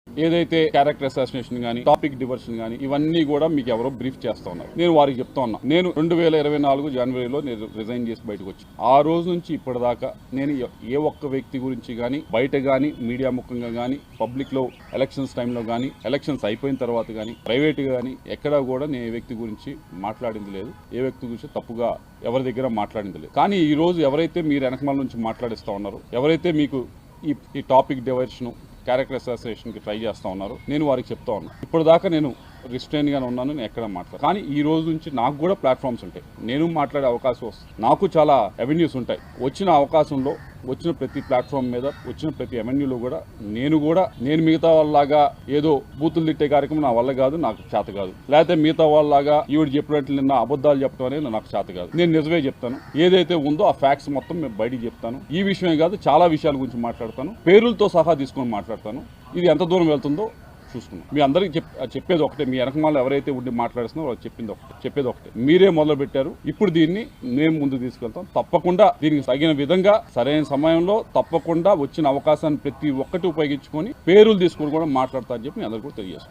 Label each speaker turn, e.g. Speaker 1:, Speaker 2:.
Speaker 1: ఏదైతే character assassination గానీ, topic డివర్షన్ గానీ, ఇవన్నీ కూడా మీకు ఎవరో బ్రీఫ్ చేస్తా ఉన్నారు. నేను వారికి చెప్తా ఉన్నా, నేను 2024 జనవరిలో నేను రిజైన్ చేసి బయటకు వచ్చి ఆ రోజు నుంచి ఇప్పటిదాకా నేను ఏ ఒక్క వ్యక్తి గురించి గానీ, బయట గానీ, మీడియా ముఖంగా గానీ, పబ్లిక్ లో ఎలక్షన్స్ టైంలో గానీ, ఎలక్షన్స్ అయిపోయిన తర్వాత గానీ, ప్రైవేట్ గానీ ఎక్కడా కూడా నేను ఏ వ్యక్తి గురించి మాట్లాడింది లేదు. ఏ వ్యక్తి గురించి తప్పుగా ఎవరి దగ్గర మాట్లాడింది లేదు. కానీ ఈ రోజు ఎవరైతే మీరు వెనకమాల నుంచి మాట్లాడిస్తా ఉన్నారో, ఎవరైతే మీకు ఈ టాపిక్ డైవర్షన్, క్యారెక్టర్ అసాసినేషన్కి ట్రై చేస్తూ ఉన్నారు, నేను వారికి చెప్తా ఉన్నాను. ఇప్పటిదాకా నేను రిస్ట్రైన్గానే ఉన్నాను, నేను ఎక్కడ మాట్లాడు. కానీ ఈ రోజు నుంచి నాకు కూడా ప్లాట్ఫామ్స్ ఉంటాయి, నేను మాట్లాడే అవకాశం వస్తుంది. నాకు చాలా అవెన్యూస్ ఉంటాయి. వచ్చిన అవకాశంలో, వచ్చిన ప్రతి ప్లాట్ఫామ్ మీద, వచ్చిన ప్రతి అవెన్యూలో కూడా నేను మిగతా వాళ్ళలాగా ఏదో బూతులు తిట్టే కార్యక్రమం నా వల్ల కాదు, నాకు చేత కాదు. లేకపోతే మిగతా వాళ్ళలాగా ఈవిడ చెప్పినట్లు నిన్న అబద్ధాలు చెప్పడం అనేది నాకు చేత కాదు. నేను నిజమే చెప్తాను. ఏదైతే ఉందో ఆ ఫ్యాక్ట్స్ మొత్తం మేము బయటికి చెప్తాను. ఈ విషయమే కాదు, చాలా విషయాల గురించి మాట్లాడతాను. పేరులతో సహా తీసుకొని మాట్లాడతాను. ఇది ఎంత దూరం వెళ్తుందో చూసుకున్నాం. మీ అందరికీ చెప్పేది ఒకటే, మీ వెనకమాల ఎవరైతే ఉండి మాట్లాడుతున్నారో వాళ్ళు చెప్పేది ఒకటే, మీరే మొదలు పెట్టారు. ఇప్పుడు దీన్ని మేము ముందు తీసుకెళ్తాం. తప్పకుండా దీనికి తగిన విధంగా సరైన సమయంలో తప్పకుండా వచ్చిన అవకాశాన్ని ప్రతి ఒక్కటి ఉపయోగించుకొని పేరులు తీసుకొని కూడా మాట్లాడతా అని చెప్పి మీ అందరికీ కూడా తెలియజేస్తాం.